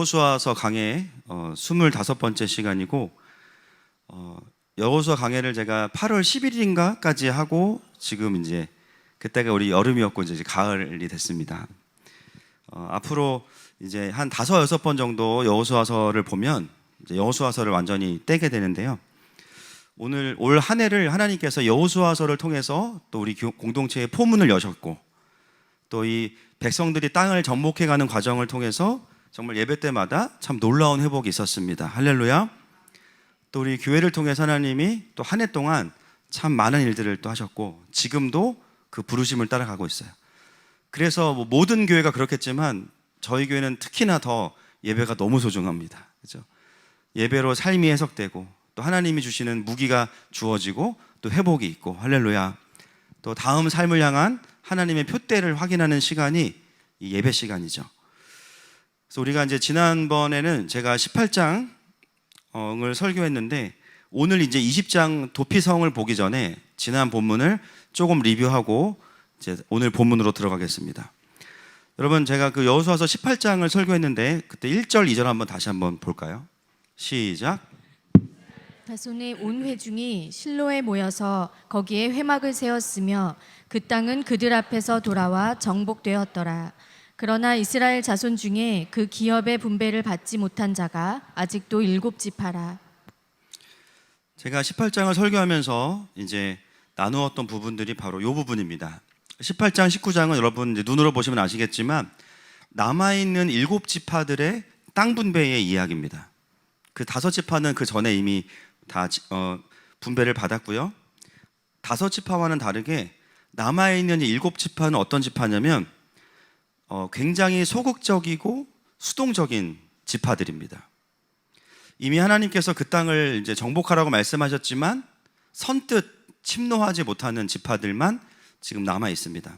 여호수아서 강해 25번째 시간이고 여호수아 강해를 제가 8월 10일인가까지 하고 지금 이제 그때가 우리 여름이었고 이제 가을이 됐습니다. 앞으로 이제 한 5-6번 정도 여호수아서를 보면 이제 여호수아서를 완전히 떼게 되는데요. 올 한 해를 하나님께서 여호수아서를 통해서 또 우리 공동체의 포문을 여셨고 또 이 백성들이 땅을 정복해가는 과정을 통해서 정말 예배 때마다 참 놀라운 회복이 있었습니다. 할렐루야. 또 우리 교회를 통해서 하나님이 또 한 해 동안 참 많은 일들을 또 하셨고 지금도 그 부르심을 따라가고 있어요. 그래서 모든 교회가 그렇겠지만 저희 교회는 특히나 더 예배가 너무 소중합니다. 그렇죠? 예배로 삶이 해석되고 또 하나님이 주시는 무기가 주어지고 또 회복이 있고 할렐루야. 또 다음 삶을 향한 하나님의 표대를 확인하는 시간이 이 예배 시간이죠. 그래서 우리가 이제 지난번에는 제가 18장을 설교했는데 오늘 이제 20장 도피성을 보기 전에 지난 본문을 조금 리뷰하고 이제 오늘 본문으로 들어가겠습니다. 여러분 제가 그 여호수아서 18장을 설교했는데 그때 1절 2절 한번 다시 한번 볼까요? 시작. 다손의 온 회중이 실로에 모여서 거기에 회막을 세웠으며 그 땅은 그들 앞에서 돌아와 정복되었더라. 그러나 이스라엘 자손 중에 그 기업의 분배를 받지 못한 자가 아직도 7지파라. 제가 18장을 설교하면서 이제 나누었던 부분들이 바로 이 부분입니다. 18장, 19장은 여러분 이제 눈으로 보시면 아시겠지만 남아있는 7지파들의 땅 분배의 이야기입니다. 그 5지파는 그 전에 이미 다 분배를 받았고요. 5지파와는 다르게 남아있는 7지파는 어떤 지파냐면 굉장히 소극적이고 수동적인 지파들입니다. 이미 하나님께서 그 땅을 이제 정복하라고 말씀하셨지만 선뜻 침노하지 못하는 지파들만 지금 남아 있습니다.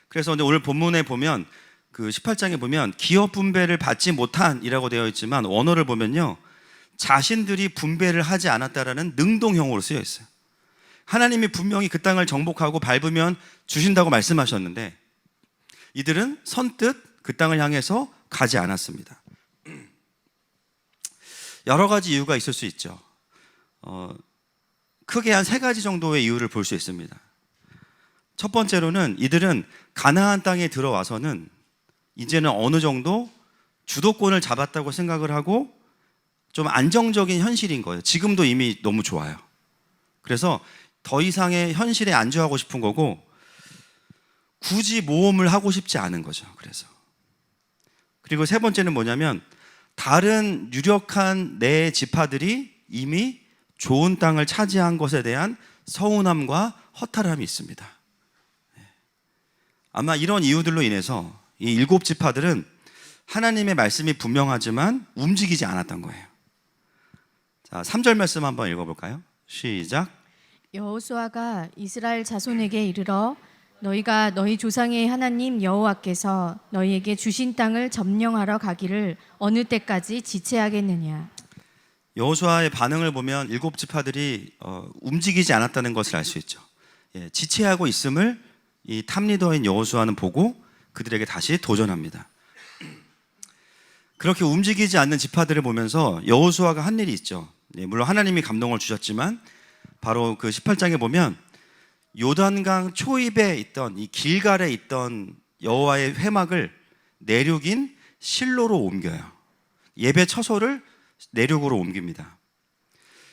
그래서 오늘 본문에 보면 그 18장에 보면 기업 분배를 받지 못한이라고 되어 있지만 원어를 보면요 자신들이 분배를 하지 않았다라는 능동형으로 쓰여 있어요. 하나님이 분명히 그 땅을 정복하고 밟으면 주신다고 말씀하셨는데 이들은 선뜻 그 땅을 향해서 가지 않았습니다. 여러 가지 이유가 있을 수 있죠. 크게 한 3가지 정도의 이유를 볼 수 있습니다. 첫 번째로는 이들은 가나안 땅에 들어와서는 이제는 어느 정도 주도권을 잡았다고 생각을 하고 좀 안정적인 현실인 거예요. 지금도 이미 너무 좋아요. 그래서 더 이상의 현실에 안주하고 싶은 거고 굳이 모험을 하고 싶지 않은 거죠. 그리고 3번째는 뭐냐면 다른 유력한 내 지파들이 이미 좋은 땅을 차지한 것에 대한 서운함과 허탈함이 있습니다. 아마 이런 이유들로 인해서 이 7지파들은 하나님의 말씀이 분명하지만 움직이지 않았던 거예요. 자, 3절 말씀 한번 읽어볼까요? 시작. 여호수아가 이스라엘 자손에게 이르러 너희가 너희 조상의 하나님 여호와께서 너희에게 주신 땅을 점령하러 가기를 어느 때까지 지체하겠느냐. 여호수아의 반응을 보면 7지파들이 움직이지 않았다는 것을 알 수 있죠. 지체하고 있음을 이 탑리더인 여호수아는 보고 그들에게 다시 도전합니다. 그렇게 움직이지 않는 지파들을 보면서 여호수아가 한 일이 있죠. 물론 하나님이 감동을 주셨지만 바로 그 18장에 보면 요단강 초입에 있던 이 길갈에 있던 여호와의 회막을 내륙인 실로로 옮겨요. 예배 처소를 내륙으로 옮깁니다.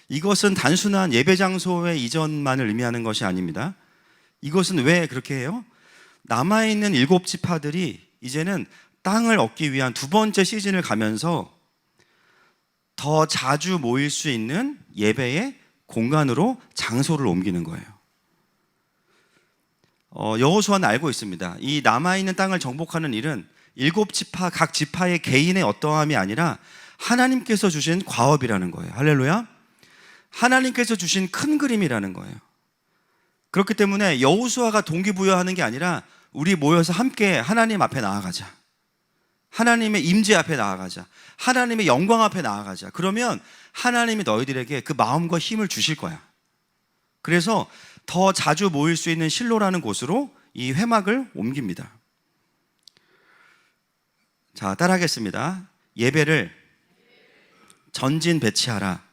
이것은 단순한 예배 장소의 이전만을 의미하는 것이 아닙니다. 이것은 왜 그렇게 해요? 남아있는 7지파들이 이제는 땅을 얻기 위한 2번째 시즌을 가면서 더 자주 모일 수 있는 예배의 공간으로 장소를 옮기는 거예요. 여호수아는 알고 있습니다. 이 남아있는 땅을 정복하는 일은 7지파 각 지파의 개인의 어떠함이 아니라 하나님께서 주신 과업이라는 거예요. 할렐루야. 하나님께서 주신 큰 그림이라는 거예요. 그렇기 때문에 여호수아가 동기부여하는 게 아니라 우리 모여서 함께 하나님 앞에 나아가자. 하나님의 임재 앞에 나아가자. 하나님의 영광 앞에 나아가자. 그러면 하나님이 너희들에게 그 마음과 힘을 주실 거야. 그래서 더 자주 모일 수 있는 실로라는 곳으로 이 회막을 옮깁니다. 자, 따라하겠습니다. 예배를 전진 배치하라.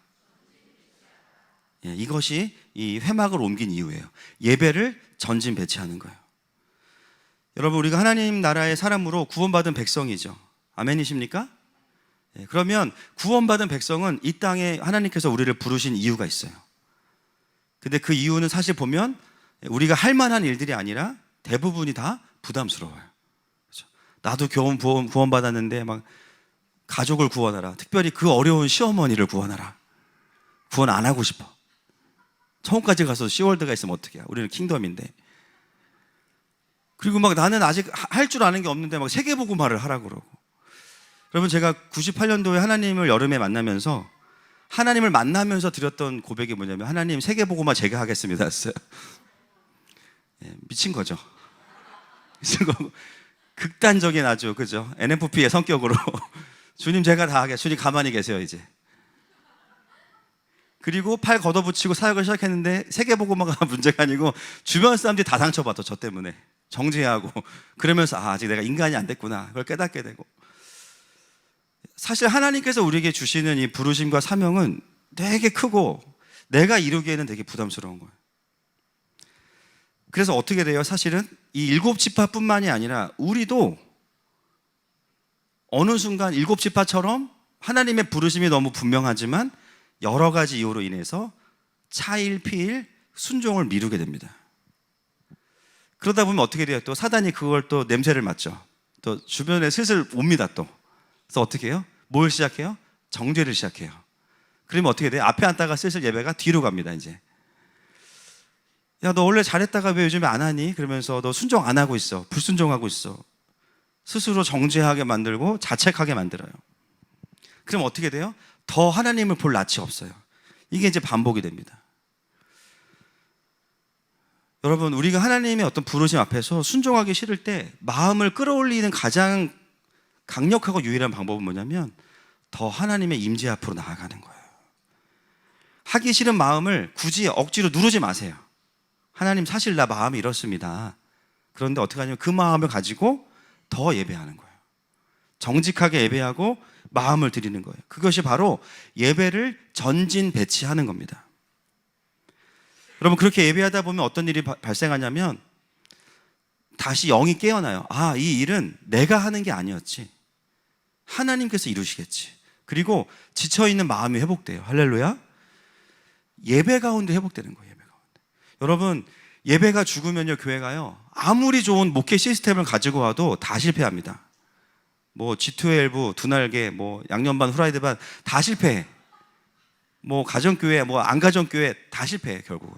예, 이것이 이 회막을 옮긴 이유예요. 예배를 전진 배치하는 거예요. 여러분, 우리가 하나님 나라의 사람으로 구원받은 백성이죠. 아멘이십니까? 예, 그러면 구원받은 백성은 이 땅에 하나님께서 우리를 부르신 이유가 있어요. 근데 그 이유는 사실 보면 우리가 할 만한 일들이 아니라 대부분이 다 부담스러워요. 그렇죠? 나도 겨우 구원받았는데 막 가족을 구원하라. 특별히 그 어려운 시어머니를 구원하라. 구원 안 하고 싶어. 천국까지 가서 시월드가 있으면 어떡해. 우리는 킹덤인데. 그리고 막 나는 아직 할 줄 아는 게 없는데 막 세계복음화를 하라고 그러고. 여러분, 제가 98년도에 하나님을 여름에 만나면서 하나님을 만나면서 드렸던 고백이 뭐냐면, 하나님 세계복음화 제가 하겠습니다 했어요. 예, 미친 거죠. 극단적인 아주, 그죠? NFP의 성격으로 주님 제가 다 하겠습니다. 주님 가만히 계세요 이제. 그리고 팔 걷어붙이고 사역을 시작했는데 세계복음화가 문제가 아니고 주변 사람들이 다 상처받아. 저 때문에 정죄하고. 그러면서 아직 내가 인간이 안 됐구나, 그걸 깨닫게 되고. 사실 하나님께서 우리에게 주시는 이 부르심과 사명은 되게 크고 내가 이루기에는 되게 부담스러운 거예요. 그래서 어떻게 돼요? 사실은 이 일곱 지파뿐만이 아니라 우리도 어느 순간 일곱 지파처럼 하나님의 부르심이 너무 분명하지만 여러 가지 이유로 인해서 차일 피일 순종을 미루게 됩니다. 그러다 보면 어떻게 돼요? 또 사단이 그걸 또 냄새를 맡죠. 또 주변에 슬슬 옵니다 또. 그래서 어떻게 해요? 뭘 시작해요? 정죄를 시작해요. 그러면 어떻게 돼요? 앞에 앉다가 슬슬 예배가 뒤로 갑니다 이제. 야, 너 원래 잘했다가 왜 요즘에 안 하니? 그러면서 너 순종 안 하고 있어. 불순종하고 있어. 스스로 정죄하게 만들고 자책하게 만들어요. 그럼 어떻게 돼요? 더 하나님을 볼 낯이 없어요. 이게 이제 반복이 됩니다. 여러분, 우리가 하나님의 어떤 부르심 앞에서 순종하기 싫을 때 마음을 끌어올리는 가장 강력하고 유일한 방법은 뭐냐면 더 하나님의 임재 앞으로 나아가는 거예요. 하기 싫은 마음을 굳이 억지로 누르지 마세요. 하나님, 사실 나 마음이 이렇습니다. 그런데 어떻게 하냐면 그 마음을 가지고 더 예배하는 거예요. 정직하게 예배하고 마음을 드리는 거예요. 그것이 바로 예배를 전진 배치하는 겁니다. 여러분, 그렇게 예배하다 보면 어떤 일이 발생하냐면 다시 영이 깨어나요. 아, 이 일은 내가 하는 게 아니었지. 하나님께서 이루시겠지. 그리고 지쳐있는 마음이 회복돼요. 할렐루야. 예배 가운데 회복되는 거예요. 예배 가운데. 여러분, 예배가 죽으면요, 교회가요, 아무리 좋은 목회 시스템을 가지고 와도 다 실패합니다. 뭐 G2L부, 두 날개, 뭐 양념반, 후라이드 반 다 실패해. 뭐 가정교회, 뭐 안 가정교회 다 실패해 결국은.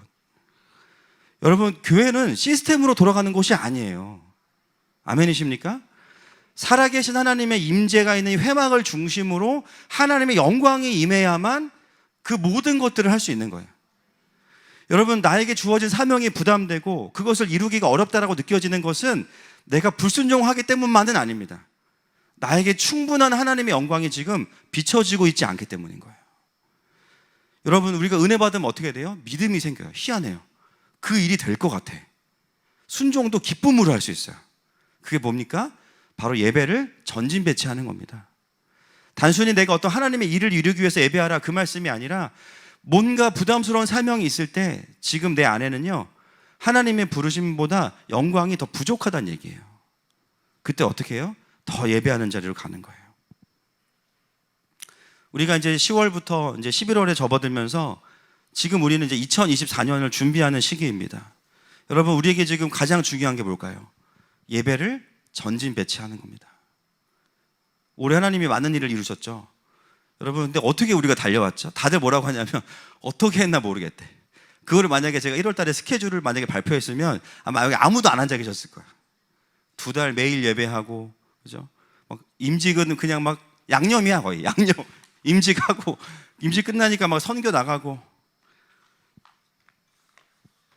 여러분, 교회는 시스템으로 돌아가는 곳이 아니에요. 아멘이십니까? 살아계신 하나님의 임재가 있는 이 회막을 중심으로 하나님의 영광이 임해야만 그 모든 것들을 할 수 있는 거예요. 여러분, 나에게 주어진 사명이 부담되고 그것을 이루기가 어렵다라고 느껴지는 것은 내가 불순종하기 때문만은 아닙니다. 나에게 충분한 하나님의 영광이 지금 비춰지고 있지 않기 때문인 거예요. 여러분, 우리가 은혜 받으면 어떻게 돼요? 믿음이 생겨요. 희한해요. 그 일이 될 것 같아. 순종도 기쁨으로 할 수 있어요. 그게 뭡니까? 바로 예배를 전진 배치하는 겁니다. 단순히 내가 어떤 하나님의 일을 이루기 위해서 예배하라 그 말씀이 아니라 뭔가 부담스러운 사명이 있을 때 지금 내 안에는요, 하나님의 부르심보다 영광이 더 부족하다는 얘기예요. 그때 어떻게 해요? 더 예배하는 자리로 가는 거예요. 우리가 이제 10월부터 이제 11월에 접어들면서 지금 우리는 이제 2024년을 준비하는 시기입니다. 여러분, 우리에게 지금 가장 중요한 게 뭘까요? 예배를 전진 배치하는 겁니다. 올해 하나님이 많은 일을 이루셨죠. 여러분, 근데 어떻게 우리가 달려왔죠? 다들 뭐라고 하냐면 어떻게 했나 모르겠대. 그거를 만약에 제가 1월 달에 스케줄을 만약에 발표했으면 아마 여기 아무도 안 앉아 계셨을 거예요. 2달 매일 예배하고, 그죠? 막 임직은 그냥 막 양념이야, 거의 양념. 임직하고 임직 끝나니까 막 선교 나가고.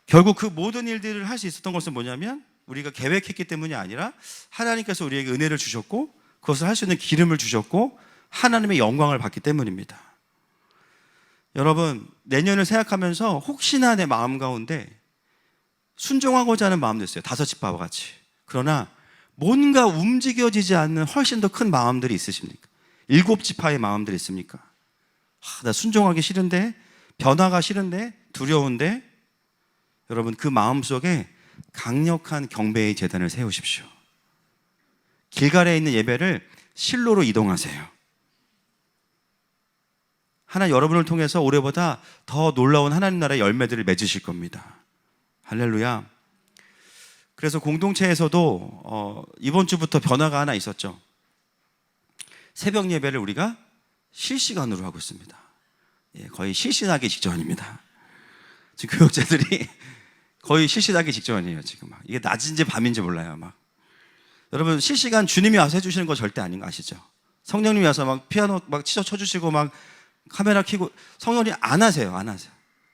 결국 그 모든 일들을 할 수 있었던 것은 뭐냐면 우리가 계획했기 때문이 아니라 하나님께서 우리에게 은혜를 주셨고 그것을 할 수 있는 기름을 주셨고 하나님의 영광을 받기 때문입니다. 여러분, 내년을 생각하면서 혹시나 내 마음 가운데 순종하고자 하는 마음도 있어요. 5 지파와 같이. 그러나 뭔가 움직여지지 않는 훨씬 더 큰 마음들이 있으십니까? 7지파의 마음들이 있습니까? 나 순종하기 싫은데, 변화가 싫은데, 두려운데. 여러분, 그 마음속에 강력한 경배의 제단을 세우십시오. 길갈에 있는 예배를 실로로 이동하세요. 하나님 여러분을 통해서 올해보다 더 놀라운 하나님 나라의 열매들을 맺으실 겁니다. 할렐루야. 그래서 공동체에서도 이번 주부터 변화가 하나 있었죠. 새벽 예배를 우리가 실시간으로 하고 있습니다. 거의 실신하기 직전입니다. 지금 교육자들이 거의 실시하기 직전이에요. 지금 막 이게 낮인지 밤인지 몰라요. 막 여러분, 실시간 주님이 와서 해주시는 거 절대 아닌 거 아시죠? 성령님이 와서 막 피아노 막 쳐주시고 막 카메라 켜고, 성령님 안 하세요. 안 하세요.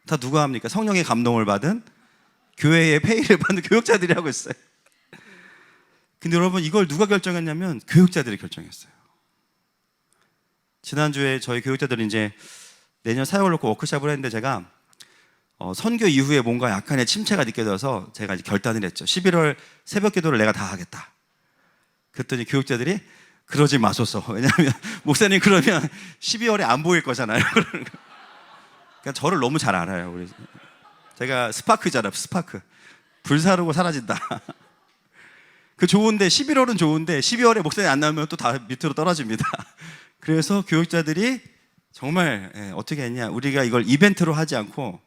다 누가 합니까? 성령의 감동을 받은, 교회의 페이를 받는 교육자들이 하고 있어요. 근데 여러분, 이걸 누가 결정했냐면 교육자들이 결정했어요. 지난주에 저희 교육자들이 이제 내년 사역을 놓고 워크숍을 했는데, 제가 선교 이후에 뭔가 약간의 침체가 느껴져서 제가 이제 결단을 했죠. 11월 새벽 기도를 내가 다 하겠다. 그랬더니 교육자들이 그러지 마소서. 왜냐하면 목사님 그러면 12월에 안 보일 거잖아요. 그러니까 저를 너무 잘 알아요. 우리 제가 스파크잖아요. 스파크. 불사르고 사라진다. 그 좋은데 11월은 좋은데 12월에 목사님 안 나오면 또 다 밑으로 떨어집니다. 그래서 교육자들이 정말 어떻게 했냐, 우리가 이걸 이벤트로 하지 않고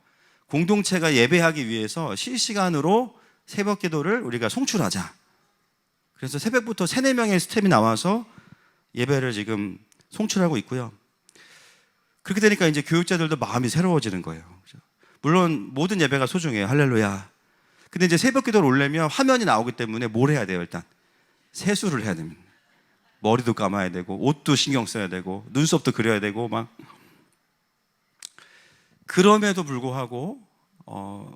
공동체가 예배하기 위해서 실시간으로 새벽 기도를 우리가 송출하자. 그래서 새벽부터 3, 4명의 스텝이 나와서 예배를 지금 송출하고 있고요. 그렇게 되니까 이제 교육자들도 마음이 새로워지는 거예요. 물론 모든 예배가 소중해요. 할렐루야. 근데 이제 새벽 기도를 올리면 화면이 나오기 때문에 뭘 해야 돼요? 일단 세수를 해야 됩니다. 머리도 감아야 되고, 옷도 신경 써야 되고, 눈썹도 그려야 되고, 막. 그럼에도 불구하고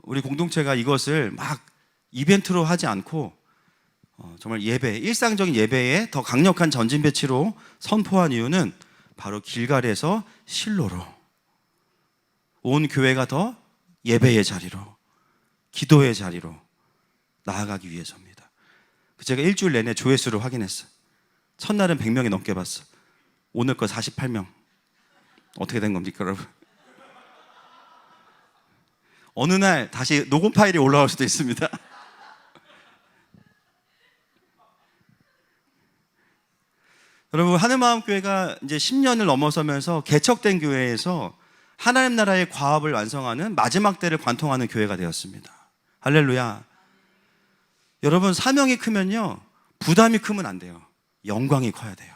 우리 공동체가 이것을 막 이벤트로 하지 않고 정말 예배, 일상적인 예배에 더 강력한 전진 배치로 선포한 이유는 바로 길갈에서 실로로 온 교회가 더 예배의 자리로, 기도의 자리로 나아가기 위해서입니다. 제가 일주일 내내 조회수를 확인했어요. 첫날은 100명이 넘게 봤어. 오늘 거 48명. 어떻게 된 겁니까, 여러분? 어느 날 다시 녹음 파일이 올라올 수도 있습니다. 여러분, 하늘마음교회가 이제 10년을 넘어서면서 개척된 교회에서 하나님 나라의 과업을 완성하는 마지막 때를 관통하는 교회가 되었습니다. 할렐루야. 여러분, 사명이 크면요, 부담이 크면 안 돼요. 영광이 커야 돼요.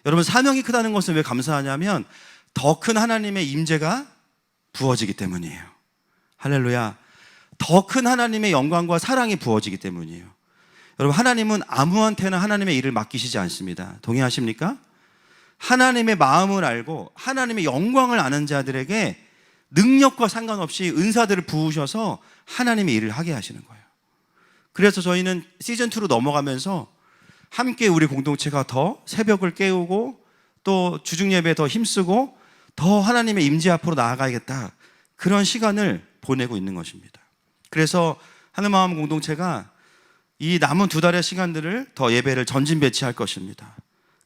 여러분, 사명이 크다는 것은 왜 감사하냐면 더 큰 하나님의 임재가 부어지기 때문이에요. 할렐루야. 더 큰 하나님의 영광과 사랑이 부어지기 때문이에요. 여러분, 하나님은 아무한테나 하나님의 일을 맡기시지 않습니다. 동의하십니까? 하나님의 마음을 알고 하나님의 영광을 아는 자들에게 능력과 상관없이 은사들을 부으셔서 하나님의 일을 하게 하시는 거예요. 그래서 저희는 시즌2로 넘어가면서 함께 우리 공동체가 더 새벽을 깨우고 또 주중예배에 더 힘쓰고 더 하나님의 임재 앞으로 나아가야겠다, 그런 시간을 보내고 있는 것입니다. 그래서 하늘마음 공동체가 이 남은 2달의 시간들을 더 예배를 전진 배치할 것입니다.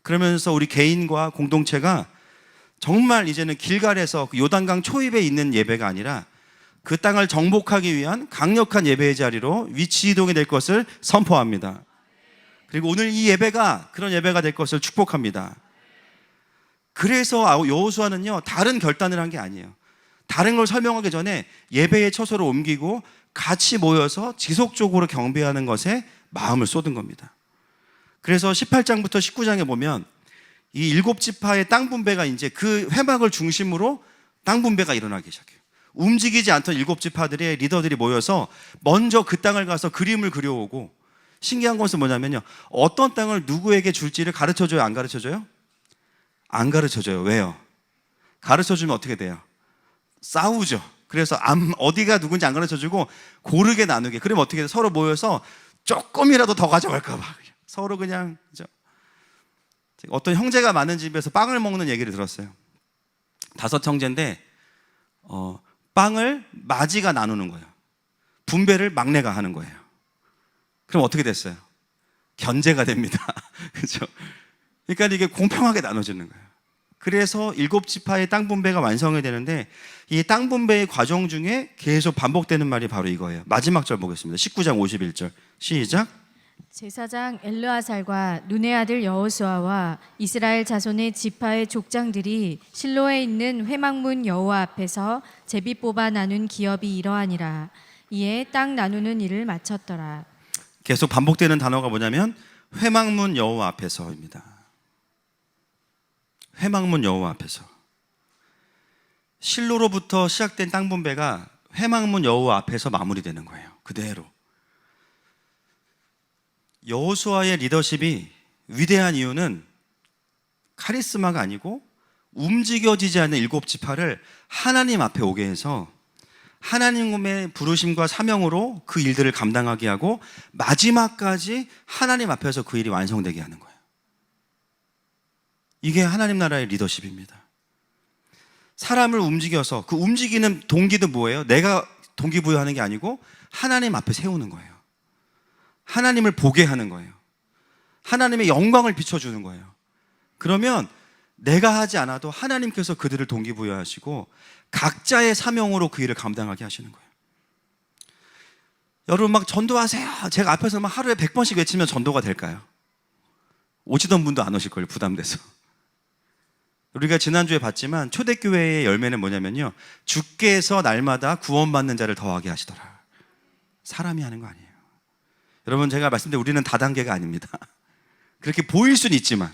그러면서 우리 개인과 공동체가 정말 이제는 길갈에서 그 요단강 초입에 있는 예배가 아니라 그 땅을 정복하기 위한 강력한 예배의 자리로 위치 이동이 될 것을 선포합니다. 그리고 오늘 이 예배가 그런 예배가 될 것을 축복합니다. 그래서 여호수아는요, 다른 결단을 한 게 아니에요. 다른 걸 설명하기 전에 예배의 처소로 옮기고 같이 모여서 지속적으로 경배하는 것에 마음을 쏟은 겁니다. 그래서 18장부터 19장에 보면 이 7지파의 땅 분배가 이제 그 회막을 중심으로 땅 분배가 일어나기 시작해요. 움직이지 않던 7지파들의 리더들이 모여서 먼저 그 땅을 가서 그림을 그려오고, 신기한 것은 뭐냐면요, 어떤 땅을 누구에게 줄지를 가르쳐줘요, 안 가르쳐줘요? 안 가르쳐줘요. 왜요? 가르쳐주면 어떻게 돼요? 싸우죠. 그래서 어디가 누군지 안 가르쳐주고 고르게 나누게. 그러면 어떻게 돼요? 서로 모여서 조금이라도 더 가져갈까 봐 서로 그냥. 어떤 형제가 많은 집에서 빵을 먹는 얘기를 들었어요. 5 형제인데 빵을 마지가 나누는 거예요. 분배를 막내가 하는 거예요. 그럼 어떻게 됐어요? 견제가 됩니다. 그렇죠? 그러니까 이게 공평하게 나눠지는 거예요. 그래서 7지파의 땅 분배가 완성이 되는데 이 땅 분배의 과정 중에 계속 반복되는 말이 바로 이거예요. 마지막 절 보겠습니다. 19장 51절 시작. 제사장 엘르아살과 눈의 아들 여호수아와 이스라엘 자손의 지파의 족장들이 실로에 있는 회막문 여호와 앞에서 제비 뽑아 나눈 기업이 이러하니라. 이에 땅 나누는 일을 마쳤더라. 계속 반복되는 단어가 뭐냐면 회막문 여호와 앞에서입니다. 회막문 여호와 앞에서. 실로로부터 시작된 땅 분배가 회막문 여호와 앞에서 마무리되는 거예요. 그대로. 여호수아의 리더십이 위대한 이유는 카리스마가 아니고 움직여지지 않는 7지파를 하나님 앞에 오게 해서 하나님의 부르심과 사명으로 그 일들을 감당하게 하고 마지막까지 하나님 앞에서 그 일이 완성되게 하는 거예요. 이게 하나님 나라의 리더십입니다. 사람을 움직여서 그 움직이는 동기도 뭐예요? 내가 동기부여하는 게 아니고 하나님 앞에 세우는 거예요. 하나님을 보게 하는 거예요. 하나님의 영광을 비춰주는 거예요. 그러면 내가 하지 않아도 하나님께서 그들을 동기부여하시고 각자의 사명으로 그 일을 감당하게 하시는 거예요. 여러분 막 전도하세요. 제가 앞에서 막 하루에 100번씩 외치면 전도가 될까요? 오시던 분도 안 오실 거예요. 부담돼서. 우리가 지난주에 봤지만 초대교회의 열매는 뭐냐면요, 주께서 날마다 구원받는 자를 더하게 하시더라. 사람이 하는 거 아니에요. 여러분 제가 말씀드린 우리는 다단계가 아닙니다. 그렇게 보일 수는 있지만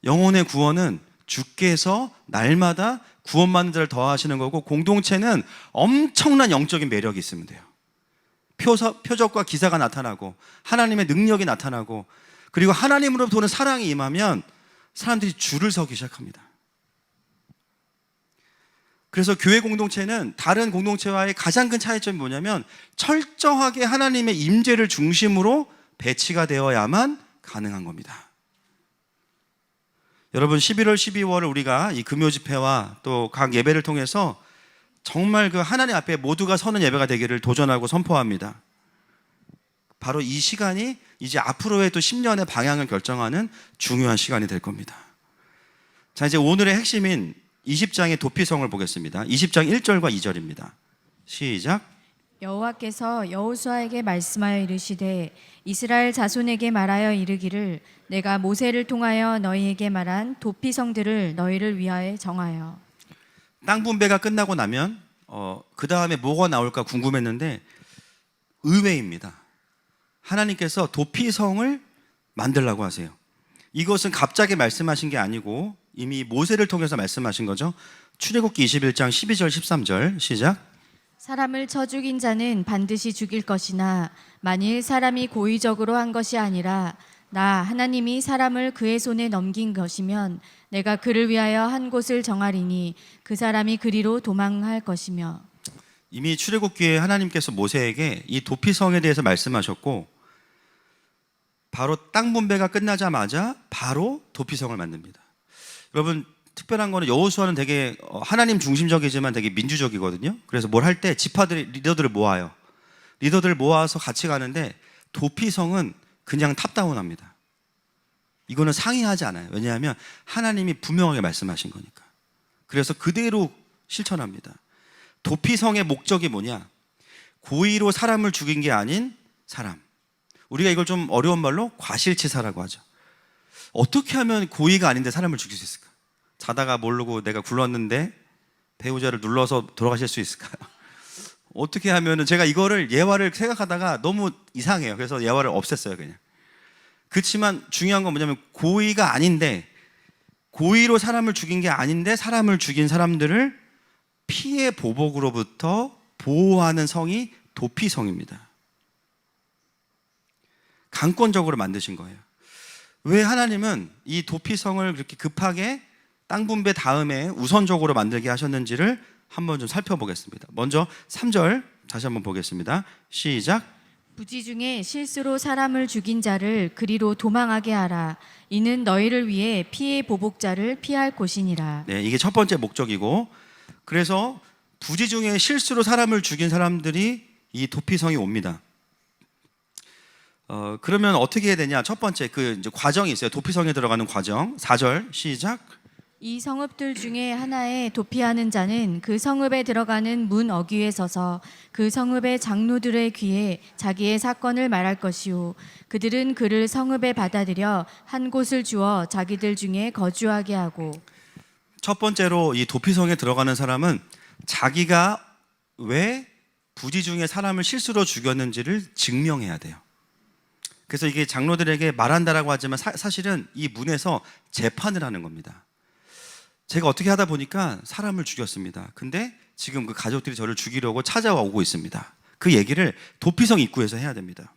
영혼의 구원은 주께서 날마다 구원받는 자를 더하시는 거고, 공동체는 엄청난 영적인 매력이 있으면 돼요. 표적과 기사가 나타나고 하나님의 능력이 나타나고 그리고 하나님으로부터 오는 사랑이 임하면 사람들이 줄을 서기 시작합니다. 그래서 교회 공동체는 다른 공동체와의 가장 큰 차이점이 뭐냐면 철저하게 하나님의 임재를 중심으로 배치가 되어야만 가능한 겁니다. 여러분 11월 12월을 우리가 이 금요 집회와 또 각 예배를 통해서 정말 그 하나님 앞에 모두가 서는 예배가 되기를 도전하고 선포합니다. 바로 이 시간이 이제 앞으로의 또 10년의 방향을 결정하는 중요한 시간이 될 겁니다. 자, 이제 오늘의 핵심인 20장의 도피성을 보겠습니다. 20장 1절과 2절입니다. 시작. 여호와께서 여호수아에게 말씀하여 이르시되 이스라엘 자손에게 말하여 이르기를 내가 모세를 통하여 너희에게 말한 도피성들을 너희를 위하여 정하여. 땅 분배가 끝나고 나면 그 다음에 뭐가 나올까 궁금했는데 의외입니다. 하나님께서 도피성을 만들라고 하세요. 이것은 갑자기 말씀하신 게 아니고 이미 모세를 통해서 말씀하신 거죠. 출애굽기 21장 12절 13절 시작. 사람을 쳐 죽인 자는 반드시 죽일 것이나 만일 사람이 고의적으로 한 것이 아니라 나 하나님이 사람을 그의 손에 넘긴 것이면 내가 그를 위하여 한 곳을 정하리니 그 사람이 그리로 도망할 것이며. 이미 출애굽기에 하나님께서 모세에게 이 도피성에 대해서 말씀하셨고 바로 땅 분배가 끝나자마자 바로 도피성을 만듭니다. 여러분 특별한 거는 여호수아는 되게 하나님 중심적이지만 되게 민주적이거든요. 그래서 뭘 할 때 지파들이 리더들을 모아요. 리더들을 모아서 같이 가는데 도피성은 그냥 탑다운합니다. 이거는 상의하지 않아요. 왜냐하면 하나님이 분명하게 말씀하신 거니까. 그래서 그대로 실천합니다. 도피성의 목적이 뭐냐? 고의로 사람을 죽인 게 아닌 사람. 우리가 이걸 좀 어려운 말로 과실치사라고 하죠. 어떻게 하면 고의가 아닌데 사람을 죽일 수 있을까? 자다가 모르고 내가 굴렀는데 배우자를 눌러서 돌아가실 수 있을까요? 어떻게 하면은 제가 이거를 예화를 생각하다가 너무 이상해요. 그래서 예화를 없앴어요, 그냥. 그렇지만 중요한 건 뭐냐면 고의가 아닌데 고의로 사람을 죽인 게 아닌데 사람을 죽인 사람들을 피해 보복으로부터 보호하는 성이 도피성입니다. 강권적으로 만드신 거예요. 왜 하나님은 이 도피성을 그렇게 급하게 땅 분배 다음에 우선적으로 만들게 하셨는지를 한번 좀 살펴보겠습니다. 먼저 3절 다시 한번 보겠습니다. 시작. 부지 중에 실수로 사람을 죽인 자를 그리로 도망하게 하라. 이는 너희를 위해 피해 보복자를 피할 곳이니라. 네, 이게 첫 번째 목적이고, 그래서 부지 중에 실수로 사람을 죽인 사람들이 이 도피성에 옵니다. 그러면 어떻게 해야 되냐? 첫 번째 그 이제 과정이 있어요. 도피성에 들어가는 과정. 4절 시작. 이 성읍들 중에 하나에 도피하는 자는 그 성읍에 들어가는 문 어귀에 서서 그 성읍의 장로들의 귀에 자기의 사건을 말할 것이요 그들은 그를 성읍에 받아들여 한 곳을 주어 자기들 중에 거주하게 하고. 첫 번째로 이 도피성에 들어가는 사람은 자기가 왜 부지 중에 사람을 실수로 죽였는지를 증명해야 돼요. 그래서 이게 장로들에게 말한다라고 하지만 사실은 이 문에서 재판을 하는 겁니다. 제가 어떻게 하다 보니까 사람을 죽였습니다. 근데 지금 그 가족들이 저를 죽이려고 찾아와 오고 있습니다. 그 얘기를 도피성 입구에서 해야 됩니다.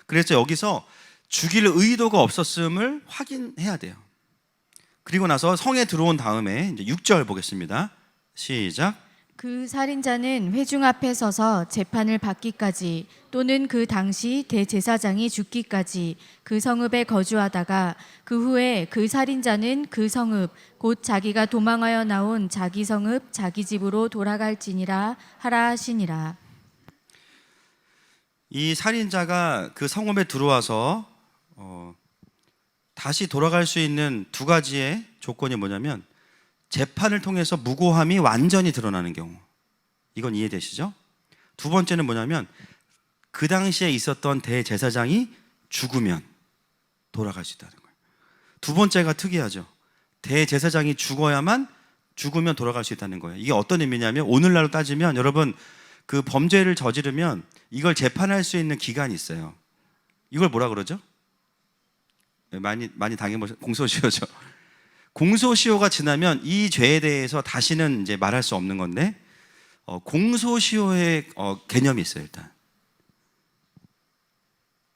그래서 여기서 죽일 의도가 없었음을 확인해야 돼요. 그리고 나서 성에 들어온 다음에 이제 6절 보겠습니다. 시작. 그 살인자는 회중 앞에 서서 재판을 받기까지 또는 그 당시 대제사장이 죽기까지 그 성읍에 거주하다가 그 후에 그 살인자는 그 성읍 곧 자기가 도망하여 나온 자기 성읍 자기 집으로 돌아갈지니라 하라 하시니라. 이 살인자가 그 성읍에 들어와서 다시 돌아갈 수 있는 두 가지의 조건이 뭐냐면 재판을 통해서 무고함이 완전히 드러나는 경우. 이건 이해되시죠? 두 번째는 뭐냐면 그 당시에 있었던 대제사장이 죽으면 돌아갈 수 있다는 거예요. 두 번째가 특이하죠. 대제사장이 죽으면 돌아갈 수 있다는 거예요. 이게 어떤 의미냐면 오늘날로 따지면 여러분 그 범죄를 저지르면 이걸 재판할 수 있는 기간이 있어요. 이걸 뭐라 그러죠? 많이 당해보셨 공소시효죠. 공소시효가 지나면 이 죄에 대해서 다시는 이제 말할 수 없는 건데 공소시효의 개념이 있어요. 일단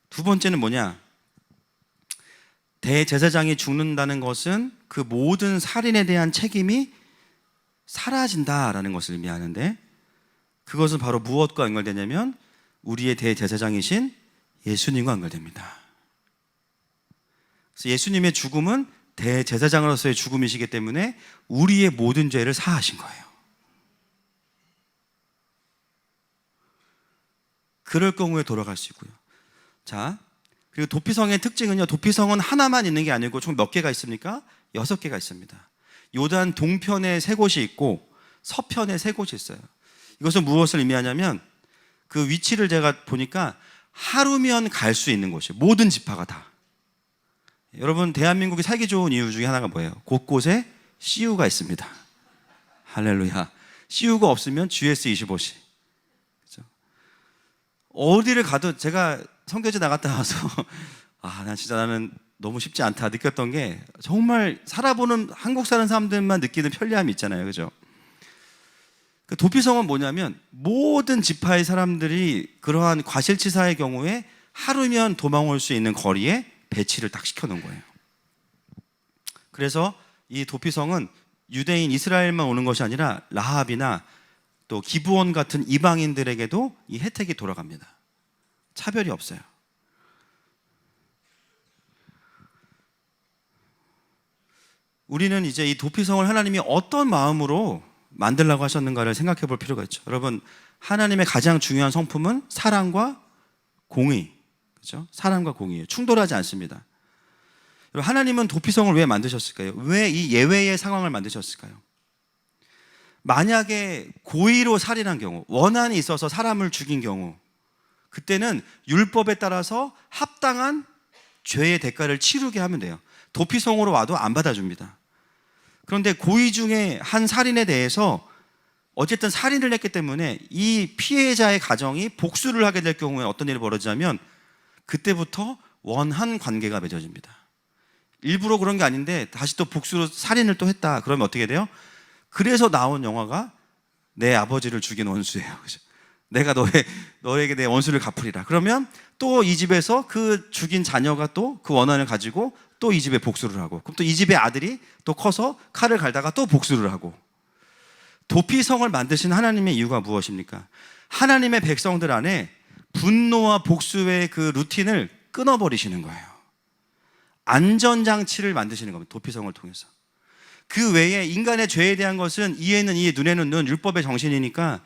두 번째는 뭐냐? 대제사장이 죽는다는 것은 그 모든 살인에 대한 책임이 사라진다라는 것을 의미하는데 그것은 바로 무엇과 연결되냐면 우리의 대제사장이신 예수님과 연결됩니다. 그래서 예수님의 죽음은 대제사장으로서의 죽음이시기 때문에 우리의 모든 죄를 사하신 거예요. 그럴 경우에 돌아갈 수 있고요. 자, 그리고 도피성의 특징은요. 도피성은 하나만 있는 게 아니고 총 몇 개가 있습니까? 6개가 있습니다. 요단 동편에 3곳이 있고 서편에 3곳이 있어요. 이것은 무엇을 의미하냐면 그 위치를 제가 보니까 하루면 갈 수 있는 곳이에요. 모든 지파가 다. 여러분 대한민국이 살기 좋은 이유 중에 하나가 뭐예요? 곳곳에 CU가 있습니다. 할렐루야. CU가 없으면 GS25시. 그렇죠? 어디를 가도 제가 선교지 나갔다 와서 나는 너무 쉽지 않다 느꼈던 게 정말 살아보는 한국 사는 사람들만 느끼는 편리함이 있잖아요. 그죠? 그 도피성은 뭐냐면 모든 지파의 사람들이 그러한 과실치사의 경우에 하루면 도망 올 수 있는 거리에 배치를 딱 시켜놓은 거예요. 그래서 이 도피성은 유대인 이스라엘만 오는 것이 아니라 라합이나 또 기브온 같은 이방인들에게도 이 혜택이 돌아갑니다. 차별이 없어요. 우리는 이제 이 도피성을 하나님이 어떤 마음으로 만들라고 하셨는가를 생각해 볼 필요가 있죠. 여러분 하나님의 가장 중요한 성품은 사랑과 공의. 그렇죠? 사랑과 공의예요. 충돌하지 않습니다. 하나님은 도피성을 왜 만드셨을까요? 왜 이 예외의 상황을 만드셨을까요? 만약에 고의로 살인한 경우, 원한이 있어서 사람을 죽인 경우, 그때는 율법에 따라서 합당한 죄의 대가를 치르게 하면 돼요. 도피성으로 와도 안 받아줍니다. 그런데 고의 중에 한 살인에 대해서 어쨌든 살인을 했기 때문에 이 피해자의 가정이 복수를 하게 될 경우에 어떤 일이 벌어지냐면 그때부터 원한 관계가 맺어집니다. 일부러 그런 게 아닌데 다시 또 복수로 살인을 또 했다. 그러면 어떻게 돼요? 그래서 나온 영화가 내 아버지를 죽인 원수예요. 그죠? 내가 너에게 내 원수를 갚으리라. 그러면 또 이 집에서 그 죽인 자녀가 또 그 원한을 가지고 또 이 집에 복수를 하고 그럼 또 이 집의 아들이 또 커서 칼을 갈다가 또 복수를 하고. 도피성을 만드신 하나님의 이유가 무엇입니까? 하나님의 백성들 안에 분노와 복수의 그 루틴을 끊어버리시는 거예요. 안전장치를 만드시는 겁니다. 도피성을 통해서. 그 외에 인간의 죄에 대한 것은 이에는 이, 눈에는 눈, 율법의 정신이니까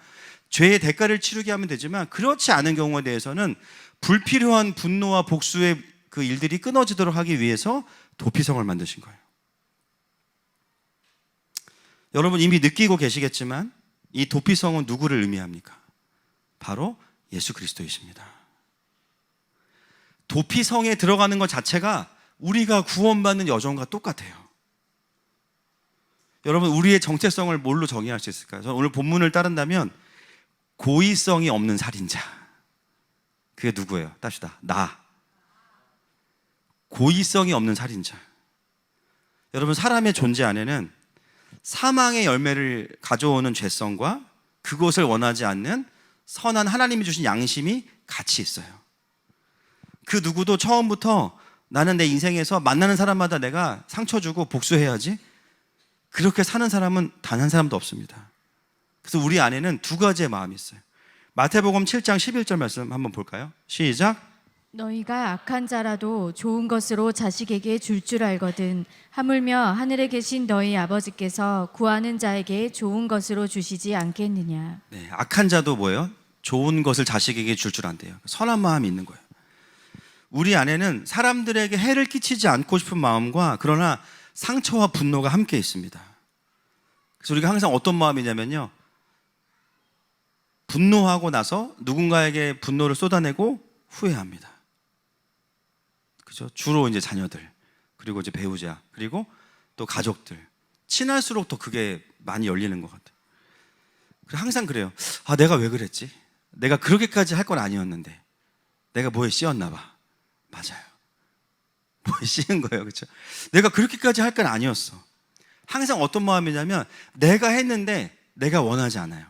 죄의 대가를 치르게 하면 되지만 그렇지 않은 경우에 대해서는 불필요한 분노와 복수의 그 일들이 끊어지도록 하기 위해서 도피성을 만드신 거예요. 여러분 이미 느끼고 계시겠지만 이 도피성은 누구를 의미합니까? 바로 예수 그리스도이십니다. 도피성에 들어가는 것 자체가 우리가 구원받는 여정과 똑같아요. 여러분 우리의 정체성을 뭘로 정의할 수 있을까요? 저는 오늘 본문을 따른다면 고의성이 없는 살인자. 그게 누구예요? 답시다. 나. 고의성이 없는 살인자. 여러분 사람의 존재 안에는 사망의 열매를 가져오는 죄성과 그것을 원하지 않는 선한 하나님이 주신 양심이 같이 있어요. 그 누구도 처음부터 나는 내 인생에서 만나는 사람마다 내가 상처 주고 복수해야지, 그렇게 사는 사람은 단 한 사람도 없습니다. 그래서 우리 안에는 두 가지의 마음이 있어요. 마태복음 7장 11절 말씀 한번 볼까요? 시작. 너희가 악한 자라도 좋은 것으로 자식에게 줄 알거든 하물며 하늘에 계신 너희 아버지께서 구하는 자에게 좋은 것으로 주시지 않겠느냐. 네, 악한 자도 뭐예요? 좋은 것을 자식에게 줄 안대요. 선한 마음이 있는 거예요. 우리 안에는 사람들에게 해를 끼치지 않고 싶은 마음과 그러나 상처와 분노가 함께 있습니다. 그래서 우리가 항상 어떤 마음이냐면요, 분노하고 나서 누군가에게 분노를 쏟아내고 후회합니다. 그죠? 주로 이제 자녀들, 그리고 이제 배우자, 그리고 또 가족들. 친할수록 더 그게 많이 열리는 것 같아요. 항상 그래요. 아, 내가 왜 그랬지? 내가 그렇게까지 할 건 아니었는데 내가 뭐에 씌었나 봐. 맞아요. 뭐에 씌은 거예요. 그렇죠? 내가 그렇게까지 할 건 아니었어. 항상 어떤 마음이냐면 내가 했는데 내가 원하지 않아요.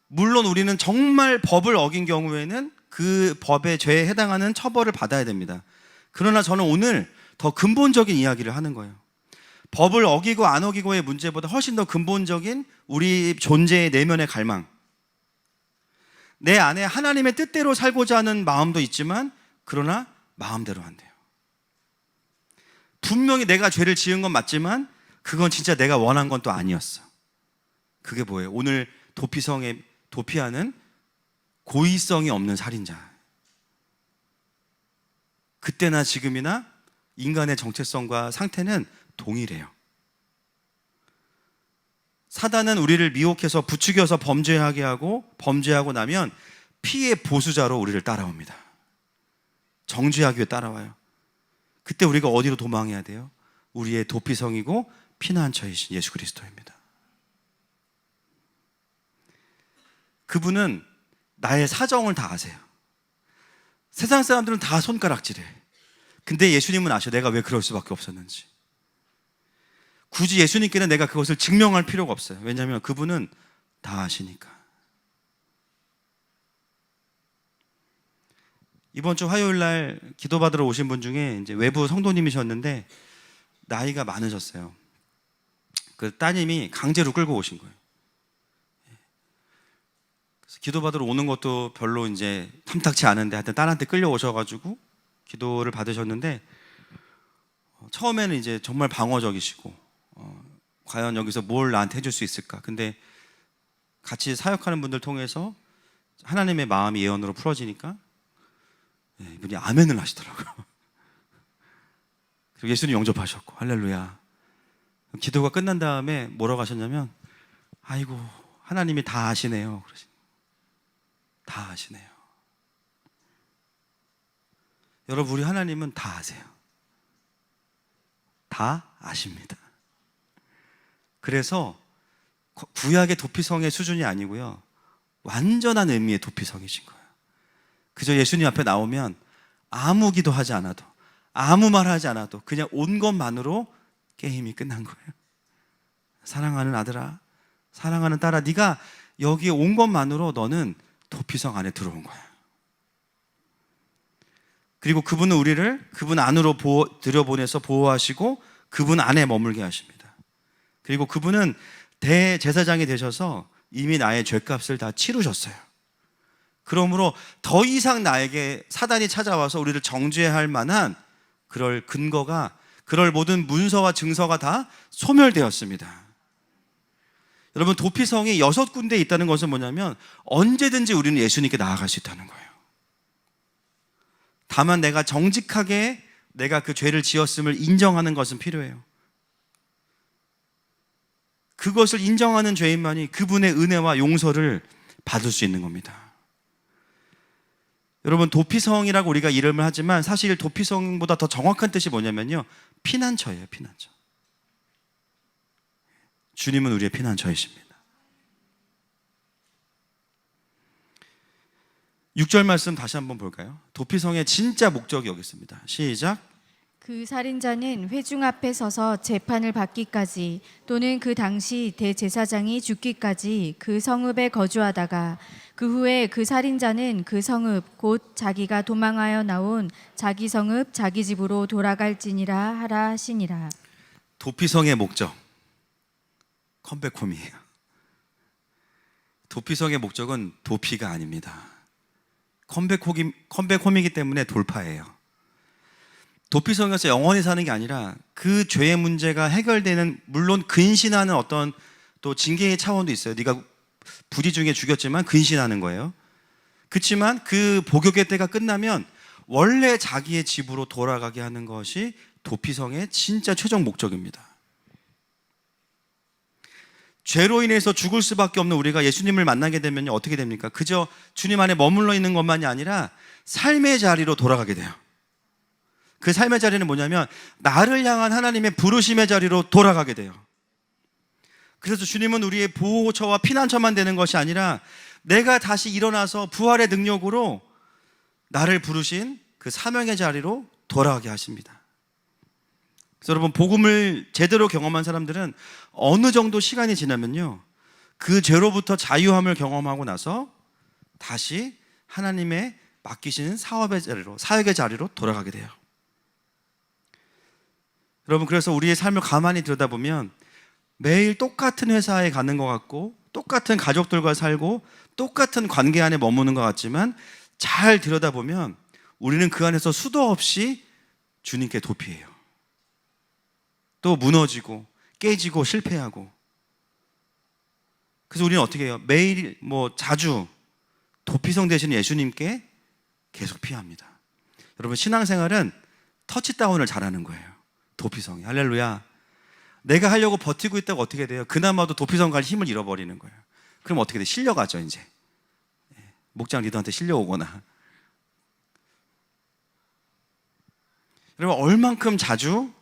물론 우리는 정말 법을 어긴 경우에는 그 법의 죄에 해당하는 처벌을 받아야 됩니다. 그러나 저는 오늘 더 근본적인 이야기를 하는 거예요. 법을 어기고 안 어기고의 문제보다 훨씬 더 근본적인 우리 존재의 내면의 갈망. 내 안에 하나님의 뜻대로 살고자 하는 마음도 있지만 그러나 마음대로 안 돼요. 분명히 내가 죄를 지은 건 맞지만 그건 진짜 내가 원한 건 또 아니었어. 그게 뭐예요? 오늘 도피성에 도피하는 고의성이 없는 살인자. 그때나 지금이나 인간의 정체성과 상태는 동일해요. 사단은 우리를 미혹해서 부추겨서 범죄하게 하고, 범죄하고 나면 피의 보수자로 우리를 따라옵니다. 정죄하기 위해 따라와요. 그때 우리가 어디로 도망해야 돼요? 우리의 도피성이고 피난처이신 예수 그리스도입니다. 그분은 나의 사정을 다 아세요. 세상 사람들은 다 손가락질해. 근데 예수님은 아셔. 내가 왜 그럴 수밖에 없었는지. 굳이 예수님께는 내가 그것을 증명할 필요가 없어요. 왜냐하면 그분은 다 아시니까. 이번 주 화요일 날 기도받으러 오신 분 중에 이제 외부 성도님이셨는데 나이가 많으셨어요. 그 따님이 강제로 끌고 오신 거예요. 그래서 기도받으러 오는 것도 별로 이제 탐탁치 않은데 하여튼 딸한테 끌려오셔가지고 기도를 받으셨는데 처음에는 이제 정말 방어적이시고 과연 여기서 뭘 나한테 해줄 수 있을까? 근데 같이 사역하는 분들 통해서 하나님의 마음이 예언으로 풀어지니까 이분이 아멘을 하시더라고요. 그리고 예수님 영접하셨고 할렐루야. 기도가 끝난 다음에 뭐라고 하셨냐면 아이고 하나님이 다 아시네요. 다 아시네요. 여러분 우리 하나님은 다 아세요. 다 아십니다. 그래서 구약의 도피성의 수준이 아니고요, 완전한 의미의 도피성이신 거예요. 그저 예수님 앞에 나오면 아무 기도하지 않아도, 아무 말하지 않아도 그냥 온 것만으로 게임이 끝난 거예요. 사랑하는 아들아, 사랑하는 딸아, 네가 여기에 온 것만으로 너는 도피성 안에 들어온 거야. 그리고 그분은 우리를 그분 안으로 들여보내서 보호하시고 그분 안에 머물게 하십니다. 그리고 그분은 대제사장이 되셔서 이미 나의 죄값을 다 치르셨어요. 그러므로 더 이상 나에게 사단이 찾아와서 우리를 정죄할 만한 그럴 근거가, 그럴 모든 문서와 증서가 다 소멸되었습니다. 여러분, 도피성이 6군데 있다는 것은 뭐냐면 언제든지 우리는 예수님께 나아갈 수 있다는 거예요. 다만 내가 정직하게 내가 그 죄를 지었음을 인정하는 것은 필요해요. 그것을 인정하는 죄인만이 그분의 은혜와 용서를 받을 수 있는 겁니다. 여러분, 도피성이라고 우리가 이름을 하지만 사실 도피성보다 더 정확한 뜻이 뭐냐면요, 피난처예요. 피난처. 주님은 우리의 피난처이십니다. 6절 말씀 다시 한번 볼까요? 도피성의 진짜 목적이 여기 있습니다. 시작. 그 살인자는 회중 앞에 서서 재판을 받기까지 또는 그 당시 대제사장이 죽기까지 그 성읍에 거주하다가 그 후에 그 살인자는 그 성읍 곧 자기가 도망하여 나온 자기 성읍 자기 집으로 돌아갈지니라 하라 하시니라. 도피성의 목적, 컴백홈이에요. 도피성의 목적은 도피가 아닙니다. 컴백홈이기 때문에 돌파예요. 도피성에서 영원히 사는 게 아니라 그 죄의 문제가 해결되는, 물론 근신하는 어떤 또 징계의 차원도 있어요. 네가 부지 중에 죽였지만 근신하는 거예요. 그렇지만 그 복역의 때가 끝나면 원래 자기의 집으로 돌아가게 하는 것이 도피성의 진짜 최종 목적입니다. 죄로 인해서 죽을 수밖에 없는 우리가 예수님을 만나게 되면 어떻게 됩니까? 그저 주님 안에 머물러 있는 것만이 아니라 삶의 자리로 돌아가게 돼요. 그 삶의 자리는 뭐냐면 나를 향한 하나님의 부르심의 자리로 돌아가게 돼요. 그래서 주님은 우리의 보호처와 피난처만 되는 것이 아니라 내가 다시 일어나서 부활의 능력으로 나를 부르신 그 사명의 자리로 돌아가게 하십니다. 그래서 여러분, 복음을 제대로 경험한 사람들은 어느 정도 시간이 지나면요, 그 죄로부터 자유함을 경험하고 나서 다시 하나님의 맡기시는 사업의 자리로, 사역의 자리로 돌아가게 돼요. 여러분, 그래서 우리의 삶을 가만히 들여다보면 매일 똑같은 회사에 가는 것 같고 똑같은 가족들과 살고 똑같은 관계 안에 머무는 것 같지만 잘 들여다보면 우리는 그 안에서 수도 없이 주님께 도피해요. 또 무너지고 깨지고 실패하고. 그래서 우리는 어떻게 해요? 매일 자주 도피성 되시는 예수님께 계속 피합니다. 여러분, 신앙생활은 터치다운을 잘하는 거예요. 도피성이. 할렐루야. 내가 하려고 버티고 있다가 어떻게 돼요? 그나마도 도피성 갈 힘을 잃어버리는 거예요. 그럼 어떻게 돼? 실려가죠, 이제. 목장 리더한테 실려오거나. 여러분, 얼만큼 자주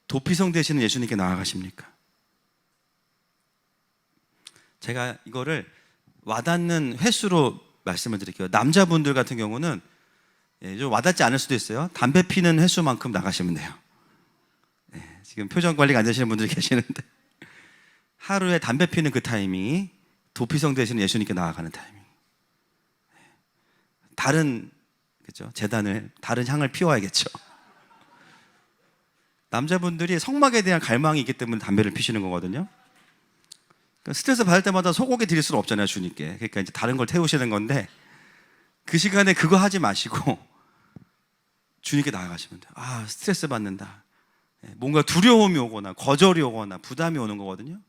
도피성 되시는 예수님께 나아가십니까? 제가 이거를 와닿는 횟수로 말씀을 드릴게요. 남자분들 같은 경우는 좀 와닿지 않을 수도 있어요. 담배 피는 횟수만큼 나가시면 돼요. 지금 표정 관리가 안 되시는 분들이 계시는데 하루에 담배 피는 그 타이밍이 도피성 되시는 예수님께 나아가는 타이밍. 다른, 그죠? 재단을, 다른 향을 피워야겠죠. 남자분들이 성막에 대한 갈망이 있기 때문에 담배를 피시는 거거든요. 그러니까 스트레스 받을 때마다 소고기 드릴 수는 없잖아요, 주님께. 그러니까 이제 다른 걸 태우시는 건데 그 시간에 그거 하지 마시고 주님께 나아가시면 돼요. 아, 스트레스 받는다. 뭔가 두려움이 오거나 거절이 오거나 부담이 오는 거거든요.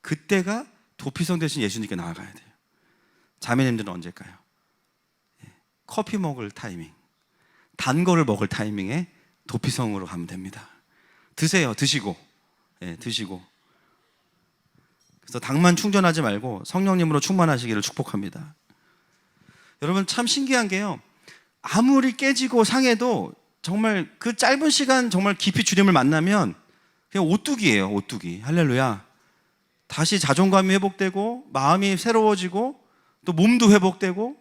그때가 도피성 되신 예수님께 나아가야 돼요. 자매님들은 언제일까요? 커피 먹을 타이밍, 단 거를 먹을 타이밍에 도피성으로 가면 됩니다. 드세요. 드시고. 드시고. 그래서 당만 충전하지 말고 성령님으로 충만하시기를 축복합니다. 여러분, 참 신기한 게요, 아무리 깨지고 상해도 정말 그 짧은 시간 정말 깊이 주님을 만나면 그냥 오뚜기예요. 오뚜기. 할렐루야. 다시 자존감이 회복되고 마음이 새로워지고 또 몸도 회복되고,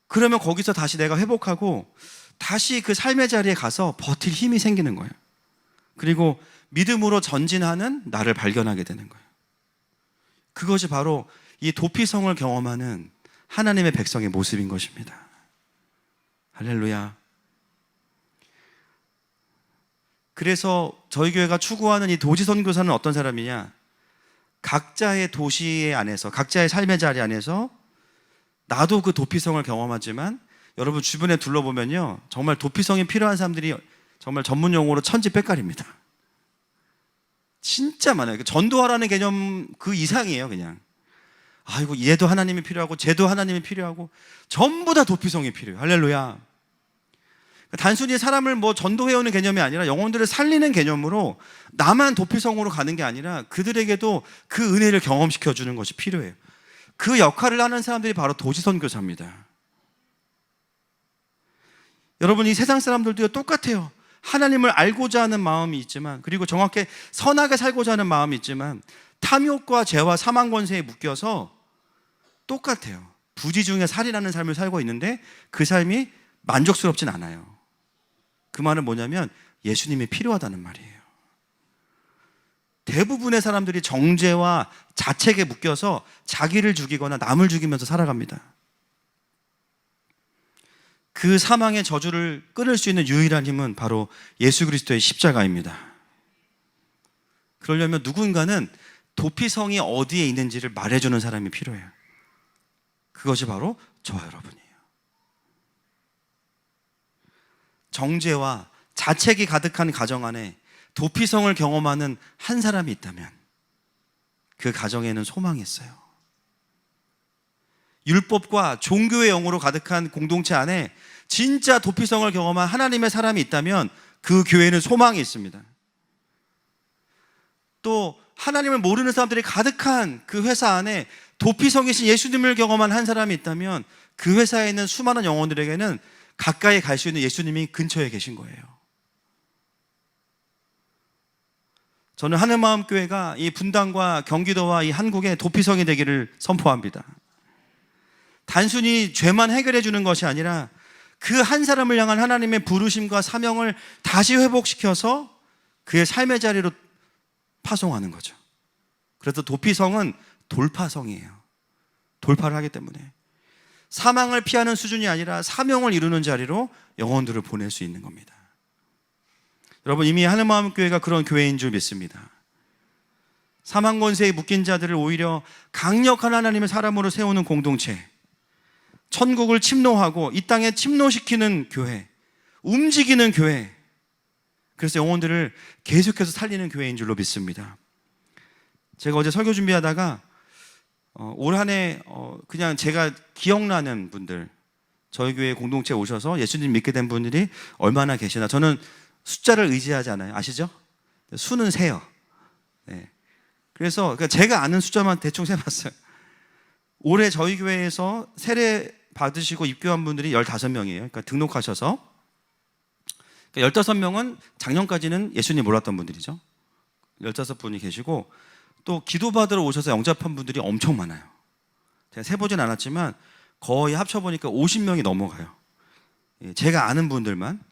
그러면 거기서 다시 내가 회복하고 다시 그 삶의 자리에 가서 버틸 힘이 생기는 거예요. 그리고 믿음으로 전진하는 나를 발견하게 되는 거예요. 그것이 바로 이 도피성을 경험하는 하나님의 백성의 모습인 것입니다. 할렐루야. 그래서 저희 교회가 추구하는 이 도지 선교사는 어떤 사람이냐? 각자의 도시 안에서, 각자의 삶의 자리 안에서 나도 그 도피성을 경험하지만 여러분 주변에 둘러보면요, 정말 도피성이 필요한 사람들이 정말 전문 용어로 천지백갈입니다. 진짜 많아요. 전도하라는 개념 그 이상이에요. 그냥 아이고 얘도 하나님이 필요하고 쟤도 하나님이 필요하고 전부 다 도피성이 필요해요. 할렐루야. 단순히 사람을 뭐 전도해오는 개념이 아니라 영혼들을 살리는 개념으로 나만 도피성으로 가는 게 아니라 그들에게도 그 은혜를 경험시켜주는 것이 필요해요. 그 역할을 하는 사람들이 바로 도시선교사입니다. 여러분, 이 세상 사람들도 똑같아요. 하나님을 알고자 하는 마음이 있지만, 그리고 정확히 선하게 살고자 하는 마음이 있지만 탐욕과 죄와 사망 권세에 묶여서 똑같아요. 부지 중에 살이라는 삶을 살고 있는데 그 삶이 만족스럽진 않아요. 그 말은 뭐냐면 예수님이 필요하다는 말이에요. 대부분의 사람들이 정죄와 자책에 묶여서 자기를 죽이거나 남을 죽이면서 살아갑니다. 그 사망의 저주를 끊을 수 있는 유일한 힘은 바로 예수 그리스도의 십자가입니다. 그러려면 누군가는 도피성이 어디에 있는지를 말해주는 사람이 필요해요. 그것이 바로 저와 여러분이에요. 정죄와 자책이 가득한 가정 안에 도피성을 경험하는 한 사람이 있다면 그 가정에는 소망이 있어요. 율법과 종교의 영으로 가득한 공동체 안에 진짜 도피성을 경험한 하나님의 사람이 있다면 그 교회는 소망이 있습니다. 또 하나님을 모르는 사람들이 가득한 그 회사 안에 도피성이신 예수님을 경험한 한 사람이 있다면 그 회사에 있는 수많은 영혼들에게는 가까이 갈 수 있는 예수님이 근처에 계신 거예요. 저는 하늘마음교회가 이 분당과 경기도와 이 한국의 도피성이 되기를 선포합니다. 단순히 죄만 해결해 주는 것이 아니라 그 한 사람을 향한 하나님의 부르심과 사명을 다시 회복시켜서 그의 삶의 자리로 파송하는 거죠. 그래서 도피성은 돌파성이에요. 돌파를 하기 때문에 사망을 피하는 수준이 아니라 사명을 이루는 자리로 영혼들을 보낼 수 있는 겁니다. 여러분, 이미 하늘마음교회가 그런 교회인 줄 믿습니다. 사망 권세에 묶인 자들을 오히려 강력한 하나님의 사람으로 세우는 공동체, 천국을 침노하고 이 땅에 침노시키는 교회, 움직이는 교회, 그래서 영혼들을 계속해서 살리는 교회인 줄로 믿습니다. 제가 어제 설교 준비하다가 올 한 해 그냥 제가 기억나는 분들, 저희 교회 공동체에 오셔서 예수님 믿게 된 분들이 얼마나 계시나. 저는 숫자를 의지하지 않아요. 아시죠? 수는 세요. 네. 그래서 제가 아는 숫자만 대충 세봤어요. 올해 저희 교회에서 세례 받으시고 입교한 분들이 15명이에요. 그러니까 등록하셔서. 그러니까 15명은 작년까지는 예수님 몰랐던 분들이죠. 15분이 계시고, 또 기도받으러 오셔서 영접한 분들이 엄청 많아요. 제가 세보진 않았지만 거의 합쳐보니까 50명이 넘어가요. 제가 아는 분들만.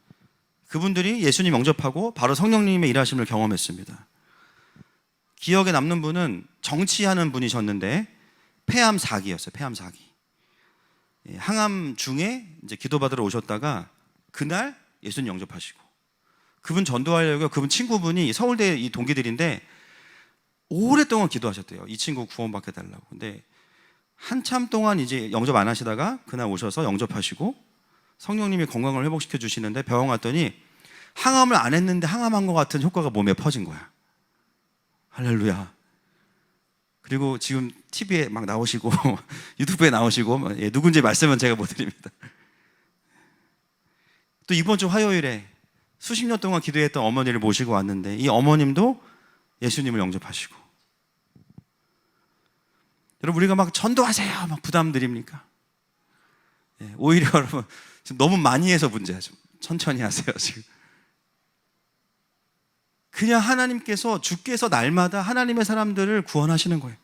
그분들이 예수님 영접하고 바로 성령님의 일하심을 경험했습니다. 기억에 남는 분은 정치하는 분이셨는데 폐암 4기였어요. 폐암 4기. 항암 중에 이제 기도받으러 오셨다가 그날 예수님 영접하시고, 그분 전도하려고 그분 친구분이 서울대 이 동기들인데 오랫동안 기도하셨대요. 이 친구 구원받게 달라고. 근데 한참 동안 이제 영접 안 하시다가 그날 오셔서 영접하시고 성령님이 건강을 회복시켜 주시는데 병원 갔더니 항암을 안 했는데 항암한 것 같은 효과가 몸에 퍼진 거야. 할렐루야. 그리고 지금 TV에 막 나오시고 유튜브에 나오시고, 누군지 말씀은 제가 못 드립니다. 또 이번 주 화요일에 수십 년 동안 기도했던 어머니를 모시고 왔는데 이 어머님도 예수님을 영접하시고. 여러분, 우리가 막 전도하세요 막 부담 드립니까? 오히려 여러분 지금 너무 많이 해서 문제야. 좀 천천히 하세요. 지금 그냥 하나님께서, 주께서 날마다 하나님의 사람들을 구원하시는 거예요.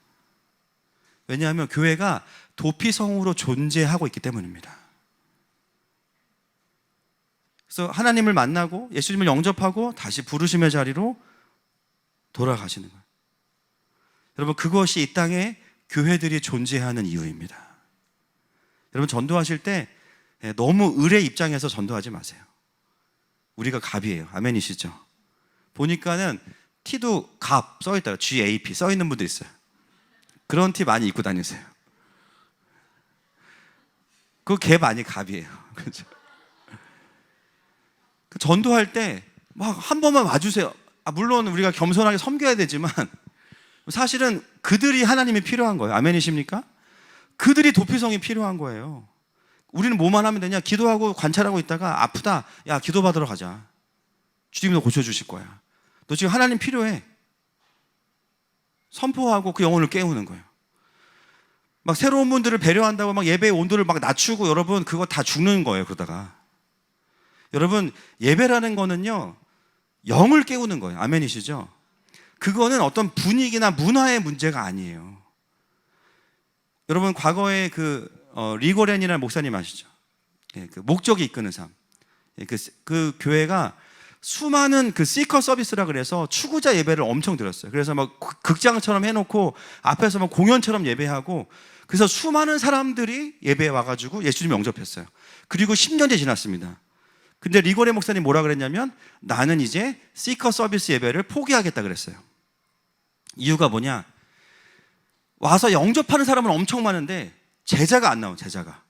왜냐하면 교회가 도피성으로 존재하고 있기 때문입니다. 그래서 하나님을 만나고 예수님을 영접하고 다시 부르심의 자리로 돌아가시는 거예요. 여러분, 그것이 이 땅에 교회들이 존재하는 이유입니다. 여러분, 전도하실 때 너무 을의 입장에서 전도하지 마세요. 우리가 갑이에요. 아멘이시죠? 보니까는 티도 갑 써있더라고요. GAP 써있는 분도 있어요. 그런 티 많이 입고 다니세요. 그 개 많이 갑이에요. 그렇죠? 전도할 때 막 한 번만 와주세요. 물론 우리가 겸손하게 섬겨야 되지만 사실은 그들이 하나님이 필요한 거예요. 아멘이십니까? 그들이 도피성이 필요한 거예요. 우리는 뭐만 하면 되냐? 기도하고 관찰하고 있다가 아프다. 야, 기도받으러 가자. 주님이 너 고쳐주실 거야. 너 지금 하나님 필요해. 선포하고 그 영혼을 깨우는 거예요. 막 새로운 분들을 배려한다고 막 예배의 온도를 막 낮추고 여러분 그거 다 죽는 거예요. 그러다가 여러분 예배라는 거는요 영을 깨우는 거예요. 아멘이시죠? 그거는 어떤 분위기나 문화의 문제가 아니에요. 여러분 과거에 리고렌이라는 목사님 아시죠? 예, 그 목적이 이끄는 삶. 예, 그 교회가 수많은 시커 서비스라 그래서 추구자 예배를 엄청 드렸어요. 그래서 막 극장처럼 해놓고 앞에서 막 공연처럼 예배하고 그래서 수많은 사람들이 예배에 와가지고 예수님 영접했어요. 그리고 10년이 지났습니다. 근데 리고렌 목사님 뭐라 그랬냐면 나는 이제 시커 서비스 예배를 포기하겠다 그랬어요. 이유가 뭐냐? 와서 영접하는 사람은 엄청 많은데 제자가 안 나와요. 제자가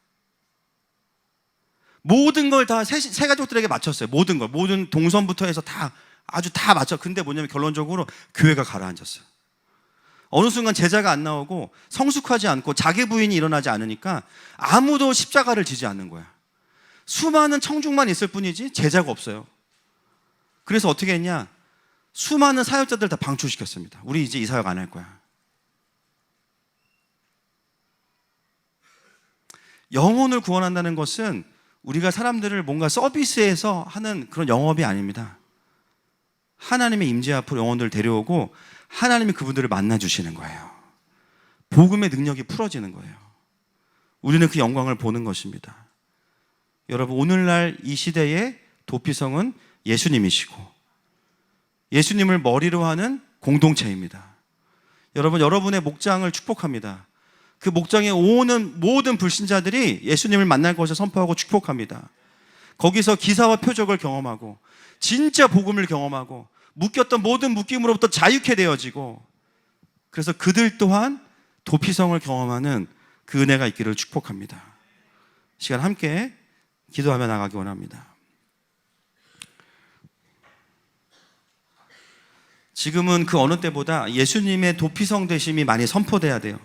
모든 걸 다 새 가족들에게 맞췄어요. 모든 걸 모든 동선부터 해서 다 아주 다 맞춰. 근데 뭐냐면 결론적으로 교회가 가라앉았어요. 어느 순간 제자가 안 나오고 성숙하지 않고 자기 부인이 일어나지 않으니까 아무도 십자가를 지지 않는 거야. 수많은 청중만 있을 뿐이지 제자가 없어요. 그래서 어떻게 했냐? 수많은 사역자들 다 방출시켰습니다. 우리 이제 이 사역 안 할 거야. 영혼을 구원한다는 것은 우리가 사람들을 뭔가 서비스에서 하는 그런 영업이 아닙니다. 하나님의 임재 앞으로 영혼들을 데려오고 하나님이 그분들을 만나주시는 거예요. 복음의 능력이 풀어지는 거예요. 우리는 그 영광을 보는 것입니다. 여러분 오늘날 이 시대의 도피성은 예수님이시고 예수님을 머리로 하는 공동체입니다. 여러분 여러분의 목장을 축복합니다. 그 목장에 오는 모든 불신자들이 예수님을 만날 것을 선포하고 축복합니다. 거기서 기사와 표적을 경험하고 진짜 복음을 경험하고 묶였던 모든 묶임으로부터 자유케 되어지고 그래서 그들 또한 도피성을 경험하는 그 은혜가 있기를 축복합니다. 시간 함께 기도하며 나가기 원합니다. 지금은 그 어느 때보다 예수님의 도피성 되심이 많이 선포돼야 돼요.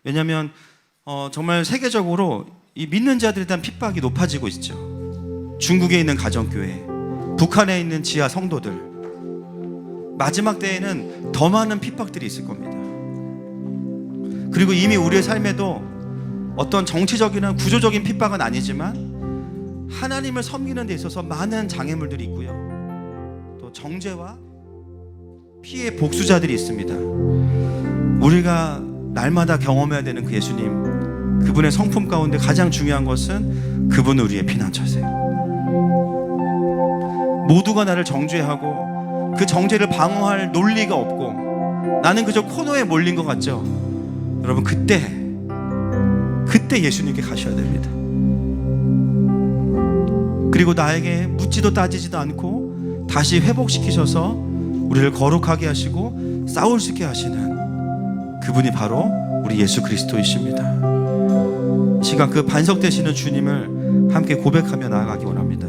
왜냐하면 정말 세계적으로 이 믿는 자들에 대한 핍박이 높아지고 있죠. 중국에 있는 가정교회, 북한에 있는 지하 성도들, 마지막 때에는 더 많은 핍박들이 있을 겁니다. 그리고 이미 우리의 삶에도 어떤 정치적이나 구조적인 핍박은 아니지만 하나님을 섬기는 데 있어서 많은 장애물들이 있고요. 또 정죄와 피해 복수자들이 있습니다. 우리가 날마다 경험해야 되는 그 예수님, 그분의 성품 가운데 가장 중요한 것은 그분은 우리의 피난처세요. 모두가 나를 정죄하고 그 정죄를 방어할 논리가 없고 나는 그저 코너에 몰린 것 같죠? 여러분 그때 예수님께 가셔야 됩니다. 그리고 나에게 묻지도 따지지도 않고 다시 회복시키셔서 우리를 거룩하게 하시고 싸울 수 있게 하시는 그분이 바로 우리 예수 그리스도이십니다. 시간 그 반석 되시는 주님을 함께 고백하며 나아가기 원합니다.